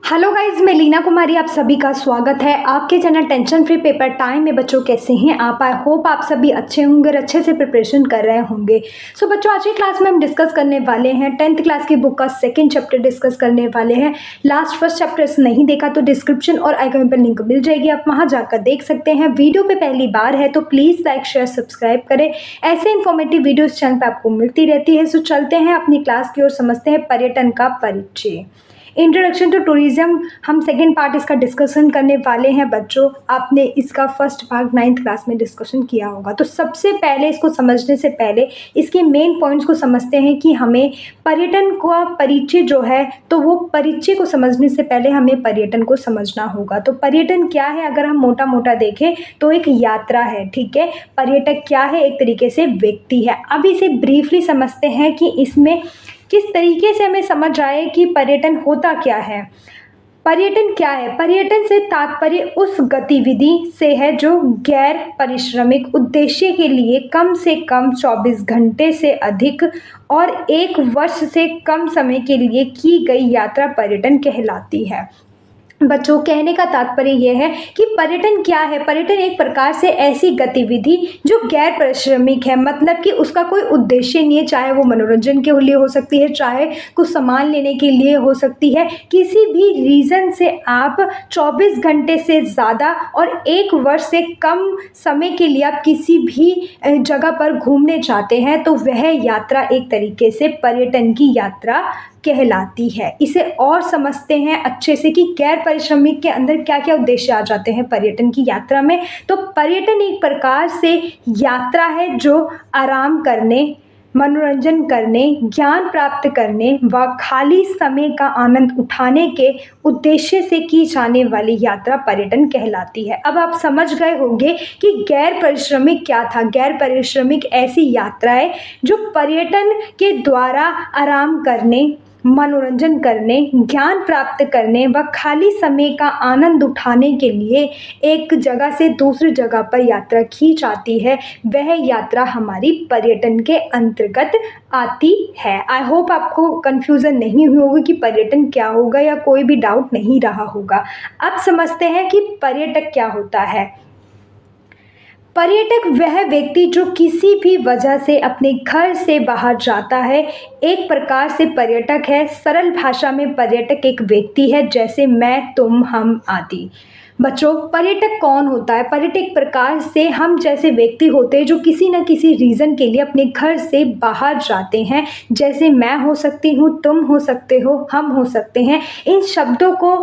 Hello guys, मैं लीना कुमारी आप सभी का स्वागत है आपके channel tension free paper time में। बच्चों कैसे हैं आप? आई होप आप सभी अच्छे होंगे और अच्छे से प्रिपरेशन कर रहे होंगे। सो बच्चों, आज की क्लास में हम डिस्कस करने वाले हैं 10th क्लास की बुक का सेकंड चैप्टर डिस्कस करने वाले हैं। फर्स्ट चैप्टर नहीं देखा तो डिस्क्रिप्शन और आइकन पर लिंक मिल जाएगी, आप वहाँ जाकर देख सकते हैं। वीडियो पे पहली बार है तो प्लीज़ लाइक शेयर सब्सक्राइब करें, ऐसे इन्फॉर्मेटिव वीडियो इस चैनल पर आपको मिलती रहती है। सो चलते हैं अपनी क्लास की ओर, समझते हैं पर्यटन का परिचय। इंट्रोडक्शन टू टूरिज्म हम सेकेंड पार्ट इसका डिस्कशन करने वाले हैं। बच्चों, आपने इसका फर्स्ट पार्ट 9th क्लास में डिस्कशन किया होगा। तो सबसे पहले इसको समझने से पहले इसके मेन पॉइंट्स को समझते हैं कि हमें पर्यटन का परिचय जो है, तो वो परिचय को समझने से पहले हमें पर्यटन को समझना होगा। तो पर्यटन क्या है? अगर हम मोटा मोटा देखें तो एक यात्रा है, ठीक है। पर्यटक क्या है? एक तरीके से व्यक्ति है। अब इसे ब्रीफली समझते हैं कि इसमें किस तरीके से हमें समझ आए कि पर्यटन होता क्या है। पर्यटन क्या है? पर्यटन से तात्पर्य उस गतिविधि से है जो गैर पारिश्रमिक उद्देश्य के लिए कम से कम 24 घंटे से अधिक और 1 वर्ष से कम समय के लिए की गई यात्रा पर्यटन कहलाती है। बच्चों, कहने का तात्पर्य यह है कि पर्यटन क्या है? पर्यटन एक प्रकार से ऐसी गतिविधि जो गैर पारिश्रमिक है, मतलब कि उसका कोई उद्देश्य नहीं है। चाहे वो मनोरंजन के लिए हो सकती है, चाहे कुछ सामान लेने के लिए हो सकती है। किसी भी रीज़न से आप 24 घंटे से ज़्यादा और 1 वर्ष से कम समय के लिए आप किसी भी जगह पर घूमने जाते हैं तो वह यात्रा एक तरीके से पर्यटन की यात्रा कहलाती है। इसे और समझते हैं अच्छे से कि गैर पारिश्रमिक के अंदर क्या क्या उद्देश्य आ जाते हैं पर्यटन की यात्रा में। तो पर्यटन एक प्रकार से यात्रा है जो आराम करने, मनोरंजन करने, ज्ञान प्राप्त करने व खाली समय का आनंद उठाने के उद्देश्य से की जाने वाली यात्रा पर्यटन कहलाती है। अब आप समझ गए होंगे कि गैर पारिश्रमिक क्या था। गैर पारिश्रमिक ऐसी यात्रा है जो पर्यटन के द्वारा आराम करने, मनोरंजन करने, ज्ञान प्राप्त करने व खाली समय का आनंद उठाने के लिए एक जगह से दूसरी जगह पर यात्रा की जाती है। वह यात्रा हमारी पर्यटन के अंतर्गत आती है। आई होप आपको कन्फ्यूज़न नहीं हुई होगी कि पर्यटन क्या होगा, या कोई भी डाउट नहीं रहा होगा। अब समझते हैं कि पर्यटक क्या होता है। पर्यटक वह व्यक्ति जो किसी भी वजह से अपने घर से बाहर जाता है, एक प्रकार से पर्यटक है। सरल भाषा में पर्यटक एक व्यक्ति है, जैसे मैं, तुम, हम आदि। बच्चों, पर्यटक कौन होता है? पर्यटक एक प्रकार से हम जैसे व्यक्ति होते हैं जो किसी न किसी रीज़न के लिए अपने घर से बाहर जाते हैं। जैसे मैं हो सकती हूँ, तुम हो सकते हो, हम हो सकते हैं। इन शब्दों को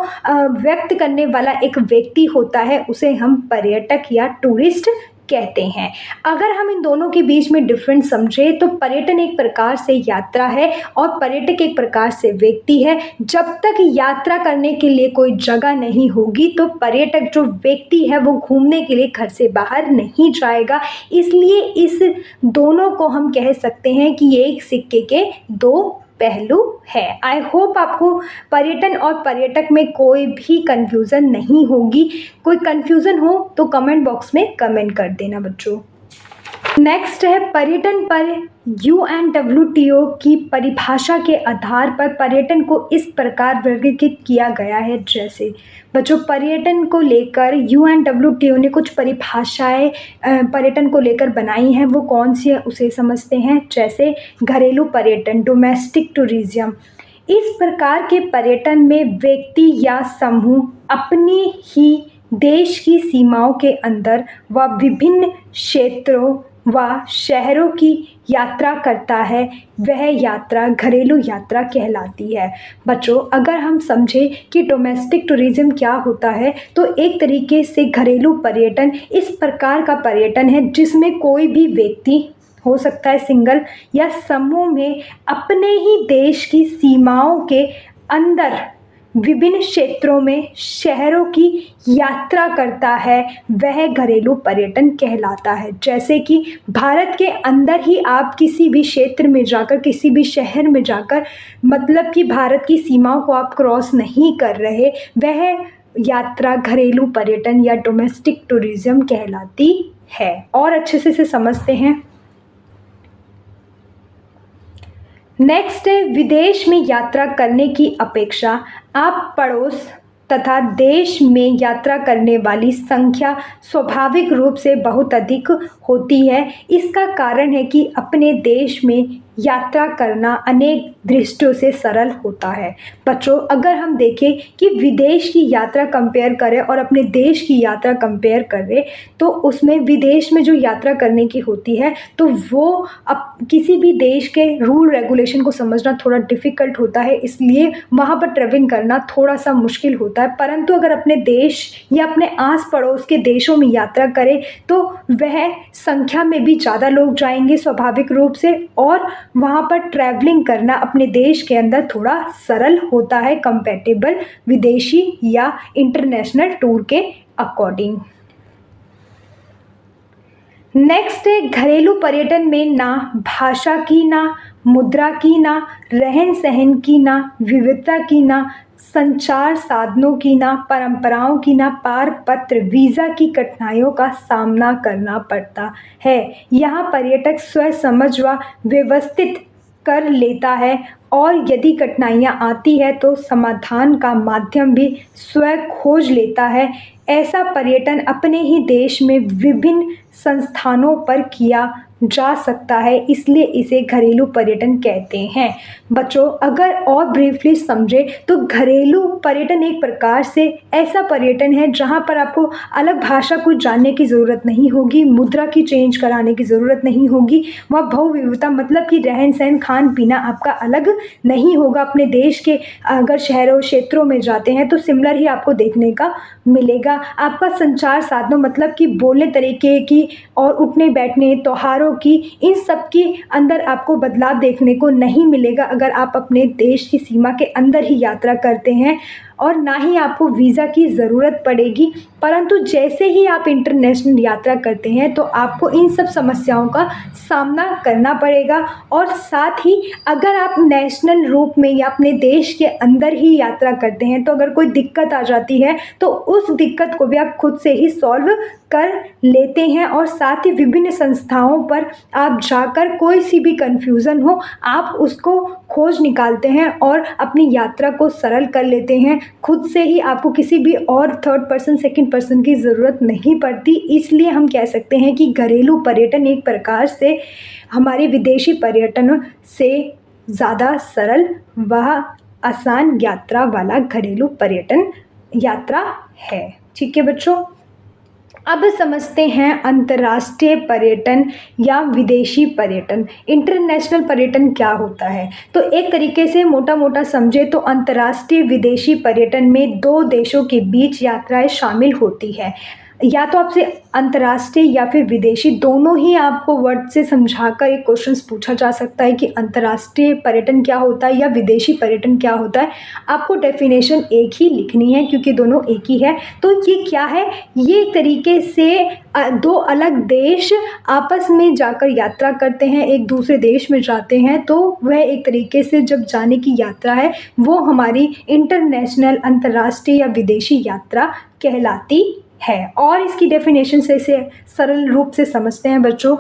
व्यक्त करने वाला एक व्यक्ति होता है, उसे हम पर्यटक या टूरिस्ट कहते हैं। अगर हम इन दोनों के बीच में डिफरेंस समझें तो पर्यटन एक प्रकार से यात्रा है और पर्यटक एक प्रकार से व्यक्ति है। जब तक यात्रा करने के लिए कोई जगह नहीं होगी तो पर्यटक जो व्यक्ति है वो घूमने के लिए घर से बाहर नहीं जाएगा। इसलिए इस दोनों को हम कह सकते हैं कि ये एक सिक्के के दो पहलू है। आई होप आपको पर्यटन और पर्यटक में कोई भी कंफ्यूजन नहीं होगी। कोई कंफ्यूजन हो तो कमेंट बॉक्स में कमेंट कर देना बच्चों। नेक्स्ट है पर्यटन पर UNWTO की परिभाषा के आधार पर पर्यटन को इस प्रकार वर्गीकृत किया गया है। जैसे बच्चों, पर्यटन को लेकर UNWTO ने कुछ परिभाषाएं पर्यटन को लेकर बनाई हैं। वो कौन सी है उसे समझते हैं। जैसे घरेलू पर्यटन, डोमेस्टिक टूरिज्म। इस प्रकार के पर्यटन में व्यक्ति या समूह अपनी ही देश की सीमाओं के अंदर व विभिन्न क्षेत्रों व शहरों की यात्रा करता है, वह यात्रा घरेलू यात्रा कहलाती है। बच्चों, अगर हम समझें कि डोमेस्टिक टूरिज्म क्या होता है तो एक तरीके से घरेलू पर्यटन इस प्रकार का पर्यटन है जिसमें कोई भी व्यक्ति हो सकता है सिंगल या समूह में अपने ही देश की सीमाओं के अंदर विभिन्न क्षेत्रों में शहरों की यात्रा करता है, वह घरेलू पर्यटन कहलाता है। जैसे कि भारत के अंदर ही आप किसी भी क्षेत्र में जाकर, किसी भी शहर में जाकर, मतलब कि भारत की सीमाओं को आप क्रॉस नहीं कर रहे, वह यात्रा घरेलू पर्यटन या डोमेस्टिक टूरिज्म कहलाती है। और अच्छे से समझते हैं। नेक्स्ट है विदेश में यात्रा करने की अपेक्षा आप पड़ोस तथा देश में यात्रा करने वाली संख्या स्वाभाविक रूप से बहुत अधिक होती है। इसका कारण है कि अपने देश में यात्रा करना अनेक दृष्टियों से सरल होता है। बच्चों, अगर हम देखें कि विदेश की यात्रा कंपेयर करें और अपने देश की यात्रा कंपेयर करें तो उसमें विदेश में जो यात्रा करने की होती है तो वो अब किसी भी देश के रूल रेगुलेशन को समझना थोड़ा डिफ़िकल्ट होता है, इसलिए वहाँ पर ट्रैवलिंग करना थोड़ा सा मुश्किल होता है। परंतु अगर अपने देश या अपने आस पड़ोस के देशों में यात्रा करें तो वह संख्या में भी ज़्यादा लोग जाएंगे स्वाभाविक रूप से, और वहाँ पर ट्रैवलिंग करना अपने देश के अंदर थोड़ा सरल होता है कंपैरेटिबल विदेशी या इंटरनेशनल टूर के अकॉर्डिंग। नेक्स्ट है घरेलू पर्यटन में ना भाषा की, ना मुद्रा की, ना रहन सहन की, ना विविधता की, ना संचार साधनों की, ना परंपराओं की, ना पारपत्र वीज़ा की कठिनाइयों का सामना करना पड़ता है। यहाँ पर्यटक स्वयं समझ व व्यवस्थित कर लेता है और यदि कठिनाइयाँ आती है तो समाधान का माध्यम भी स्वयं खोज लेता है। ऐसा पर्यटन अपने ही देश में विभिन्न संस्थानों पर किया जा सकता है, इसलिए इसे घरेलू पर्यटन कहते हैं। बच्चों, अगर और ब्रीफली समझे तो घरेलू पर्यटन एक प्रकार से ऐसा पर्यटन है जहां पर आपको अलग भाषा को जानने की ज़रूरत नहीं होगी, मुद्रा की चेंज कराने की ज़रूरत नहीं होगी। वह बहुविविधता मतलब कि रहन सहन खान पीना आपका अलग नहीं होगा। अपने देश के अगर शहरों क्षेत्रों में जाते हैं तो सिमिलर ही आपको देखने का मिलेगा। आपका संचार साधनों मतलब कि बोलने तरीके की और उठने बैठने त्योहारों की, इन सब के अंदर आपको बदलाव देखने को नहीं मिलेगा अगर आप अपने देश की सीमा के अंदर ही यात्रा करते हैं, और ना ही आपको वीज़ा की ज़रूरत पड़ेगी। परंतु जैसे ही आप इंटरनेशनल यात्रा करते हैं तो आपको इन सब समस्याओं का सामना करना पड़ेगा, और साथ ही अगर आप नेशनल रूप में या अपने देश के अंदर ही यात्रा करते हैं तो अगर कोई दिक्कत आ जाती है तो उस दिक्कत को भी आप खुद से ही सॉल्व कर लेते हैं, और साथ ही विभिन्न संस्थाओं पर आप जाकर कोई सी भी कन्फ्यूज़न हो आप उसको खोज निकालते हैं और अपनी यात्रा को सरल कर लेते हैं। खुद से ही आपको किसी भी और थर्ड पर्सन सेकंड पर्सन की ज़रूरत नहीं पड़ती। इसलिए हम कह सकते हैं कि घरेलू पर्यटन एक प्रकार से हमारे विदेशी पर्यटन से ज़्यादा सरल व आसान यात्रा वाला घरेलू पर्यटन यात्रा है। ठीक है बच्चों, अब समझते हैं अंतर्राष्ट्रीय पर्यटन या विदेशी पर्यटन। इंटरनेशनल पर्यटन क्या होता है? तो एक तरीके से मोटा मोटा समझे तो अंतर्राष्ट्रीय विदेशी पर्यटन में दो देशों के बीच यात्राएं शामिल होती है। या तो आपसे अंतर्राष्ट्रीय या फिर विदेशी दोनों ही आपको वर्ड से समझाकर एक क्वेश्चन पूछा जा सकता है कि अंतर्राष्ट्रीय पर्यटन क्या होता है या विदेशी पर्यटन क्या होता है। आपको डेफिनेशन एक ही लिखनी है क्योंकि दोनों एक ही है। तो ये क्या है? ये एक तरीके से दो अलग देश आपस में जाकर यात्रा करते हैं, एक दूसरे देश में जाते हैं, तो वह एक तरीके से जब जाने की यात्रा है वो हमारी इंटरनेशनल अंतर्राष्ट्रीय या विदेशी यात्रा कहलाती है। और इसकी डेफिनेशन से इसे सरल रूप से समझते हैं बच्चों।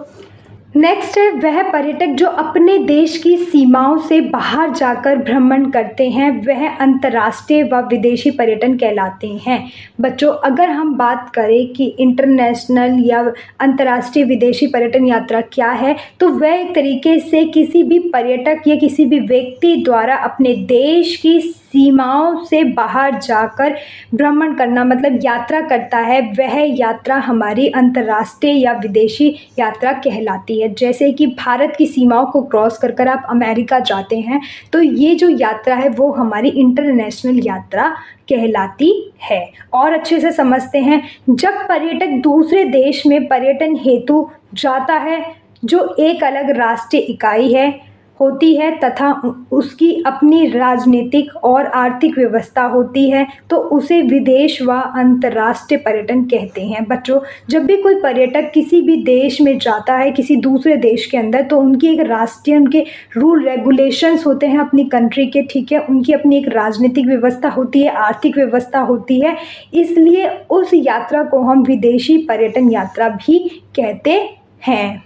नेक्स्ट है वह पर्यटक जो अपने देश की सीमाओं से बाहर जाकर भ्रमण करते हैं वह अंतर्राष्ट्रीय व विदेशी पर्यटन कहलाते हैं। बच्चों, अगर हम बात करें कि इंटरनेशनल या अंतर्राष्ट्रीय विदेशी पर्यटन यात्रा क्या है तो वह एक तरीके से किसी भी पर्यटक या किसी भी व्यक्ति द्वारा अपने देश की सीमाओं से बाहर जाकर भ्रमण करना मतलब यात्रा करता है, वह यात्रा हमारी अंतर्राष्ट्रीय या विदेशी यात्रा कहलाती है। जैसे कि भारत की सीमाओं को क्रॉस कर कर आप अमेरिका जाते हैं तो ये जो यात्रा है वो हमारी इंटरनेशनल यात्रा कहलाती है। और अच्छे से समझते हैं, जब पर्यटक दूसरे देश में पर्यटन हेतु जाता है जो एक अलग राष्ट्रीय इकाई होती है तथा उसकी अपनी राजनीतिक और आर्थिक व्यवस्था होती है तो उसे विदेश व अंतर्राष्ट्रीय पर्यटन कहते हैं। बच्चों, जब भी कोई पर्यटक किसी भी देश में जाता है किसी दूसरे देश के अंदर तो उनकी एक राष्ट्रीय उनके रूल रेगुलेशंस होते हैं अपनी कंट्री के, ठीक है, उनकी अपनी एक राजनीतिक व्यवस्था होती है, आर्थिक व्यवस्था होती है, इसलिए उस यात्रा को हम विदेशी पर्यटन यात्रा भी कहते हैं।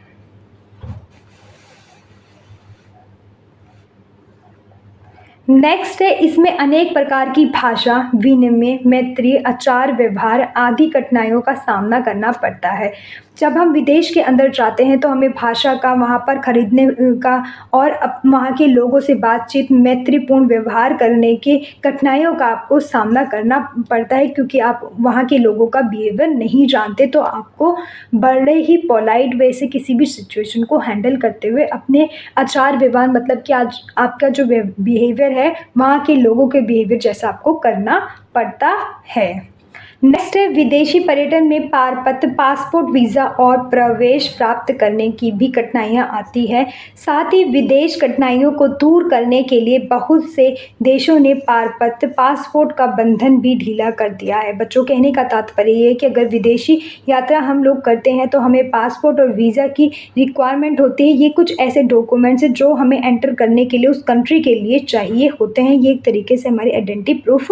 नेक्स्ट है, इसमें अनेक प्रकार की भाषा विनिमय, मैत्री, आचार व्यवहार आदि कठिनाइयों का सामना करना पड़ता है। जब हम विदेश के अंदर जाते हैं तो हमें भाषा का, वहाँ पर खरीदने का और वहाँ के लोगों से बातचीत, मैत्रीपूर्ण व्यवहार करने की कठिनाइयों का आपको सामना करना पड़ता है, क्योंकि आप वहाँ के लोगों का बिहेवियर नहीं जानते। तो आपको बड़े ही पोलाइट वे से किसी भी सिचुएशन को हैंडल करते हुए अपने आचार व्यवहार, मतलब कि आज आपका जो बिहेवियर है वहाँ के लोगों के बिहेवियर जैसा आपको करना पड़ता है। नेक्स्ट है, विदेशी पर्यटन में पारपत्र, पासपोर्ट, वीज़ा और प्रवेश प्राप्त करने की भी कठिनाइयाँ आती है। साथ ही विदेश कठिनाइयों को दूर करने के लिए बहुत से देशों ने पारपत्र, पासपोर्ट का बंधन भी ढीला कर दिया है। बच्चों, कहने का तात्पर्य ये है कि अगर विदेशी यात्रा हम लोग करते हैं तो हमें पासपोर्ट और वीज़ा की रिक्वायरमेंट होती है। ये कुछ ऐसे डॉक्यूमेंट्स हैं जो हमें एंटर करने के लिए उस कंट्री के लिए चाहिए होते हैं। ये एक तरीके से हमारी आइडेंटिटी प्रूफ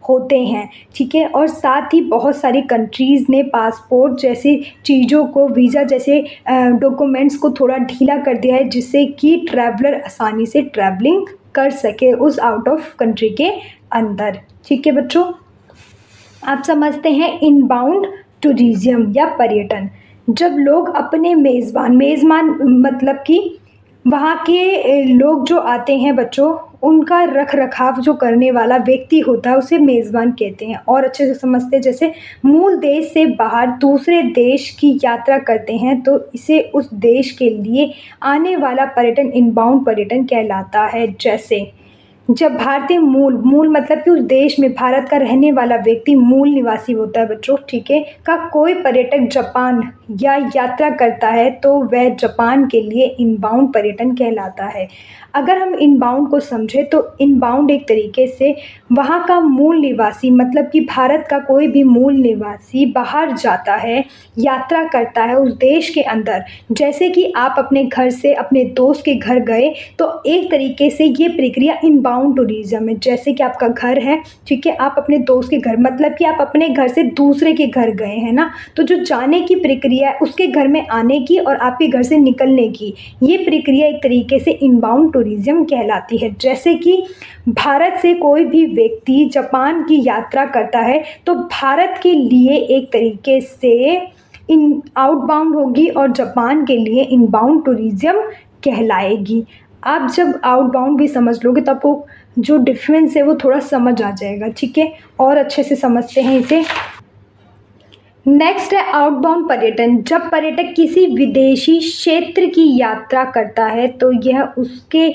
होते हैं, ठीक है। और साथ ही बहुत सारी कंट्रीज़ ने पासपोर्ट जैसी चीज़ों को, वीज़ा जैसे डॉक्यूमेंट्स को थोड़ा ढीला कर दिया है, जिससे कि ट्रैवलर आसानी से ट्रैवलिंग कर सके उस आउट ऑफ कंट्री के अंदर, ठीक है बच्चों। आप समझते हैं इनबाउंड टूरिज्म या पर्यटन। जब लोग अपने मेज़बान मतलब कि वहाँ के लोग जो आते हैं बच्चों, उनका रख रखाव जो करने वाला व्यक्ति होता है उसे मेज़बान कहते हैं। और अच्छे से समझते हैं, जैसे मूल देश से बाहर दूसरे देश की यात्रा करते हैं तो इसे उस देश के लिए आने वाला पर्यटन इनबाउंड पर्यटन कहलाता है। जैसे जब भारतीय मूल मतलब कि उस देश में भारत का रहने वाला व्यक्ति मूल निवासी होता है बच्चों, ठीक है, का कोई पर्यटक जापान या यात्रा करता है तो वह जापान के लिए इनबाउंड पर्यटन कहलाता है। अगर हम इनबाउंड को समझें तो इनबाउंड एक तरीके से वहाँ का मूल निवासी, मतलब कि भारत का कोई भी मूल निवासी बाहर जाता है, यात्रा करता है उस देश के अंदर। जैसे कि आप अपने घर से अपने दोस्त के घर गए तो एक तरीके से ये प्रक्रिया इनबाउंड टूरिज्म है। जैसे कि आपका घर है, ठीक है, आप अपने दोस्त के घर, मतलब कि आप अपने घर से दूसरे के घर गए हैं ना, तो जो जाने की प्रक्रिया है उसके घर में आने की और आपके घर से निकलने की, ये प्रक्रिया एक तरीके से इनबाउंड टूरिज्म कहलाती है। जैसे कि भारत से कोई भी व्यक्ति जापान की यात्रा करता है तो भारत के लिए एक तरीके से इन आउटबाउंड होगी और जापान के लिए इनबाउंड टूरिज्म कहलाएगी। आप जब आउटबाउंड भी समझ लोगे तो आपको जो डिफरेंस है वो थोड़ा समझ आ जाएगा, ठीक है। और अच्छे से समझते हैं इसे। नेक्स्ट है आउटबाउंड पर्यटन। जब पर्यटक किसी विदेशी क्षेत्र की यात्रा करता है तो यह उसके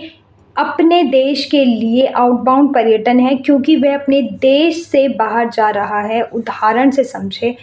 अपने देश के लिए आउटबाउंड पर्यटन है, क्योंकि वह अपने देश से बाहर जा रहा है। उदाहरण से समझे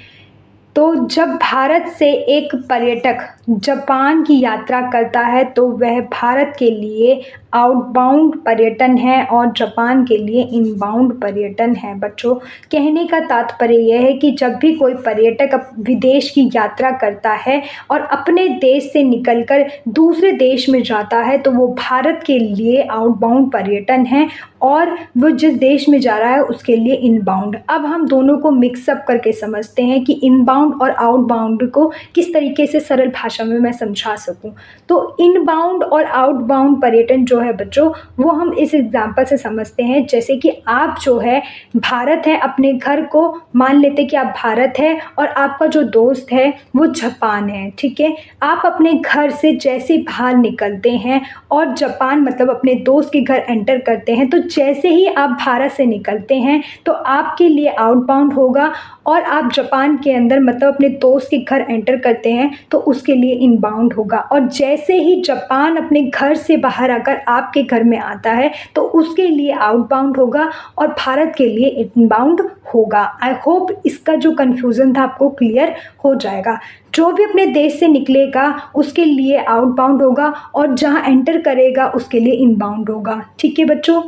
तो जब भारत से एक पर्यटक जापान की यात्रा करता है तो वह भारत के लिए आउटबाउंड पर्यटन है और जापान के लिए इनबाउंड पर्यटन है। बच्चों, कहने का तात्पर्य यह है कि जब भी कोई पर्यटक विदेश की यात्रा करता है और अपने देश से निकलकर दूसरे देश में जाता है तो वो भारत के लिए आउटबाउंड पर्यटन है और वो जिस देश में जा रहा है उसके लिए इनबाउंड। अब हम दोनों को मिक्सअप करके समझते हैं कि इनबाउंड और आउटबाउंड को किस तरीके से सरल भाषा में मैं समझा सकूं। तो इनबाउंड और आउटबाउंड पर्यटन जो है बच्चों, वो हम इस एग्जाम्पल से समझते हैं। जैसे कि आप जो है भारत है, अपने घर को मान लेते कि आप भारत है और आपका जो दोस्त है वो जापान है, ठीक है। आप अपने घर से जैसे बाहर निकलते हैं और जापान मतलब अपने दोस्त के घर एंटर करते हैं, तो जैसे ही आप भारत से निकलते हैं तो आपके लिए आउटबाउंड होगा और आप जापान के अंदर मतलब अपने दोस्त के घर एंटर करते हैं तो उसके लिए इनबाउंड होगा। और जैसे ही जापान अपने घर से बाहर आकर आपके घर में आता है तो उसके लिए आउटबाउंड होगा और भारत के लिए इनबाउंड होगा। आई होप इसका जो कन्फ्यूज़न था आपको क्लियर हो जाएगा। जो भी अपने देश से निकलेगा उसके लिए आउटबाउंड होगा और जहाँ एंटर करेगा उसके लिए इनबाउंड होगा, ठीक है बच्चों।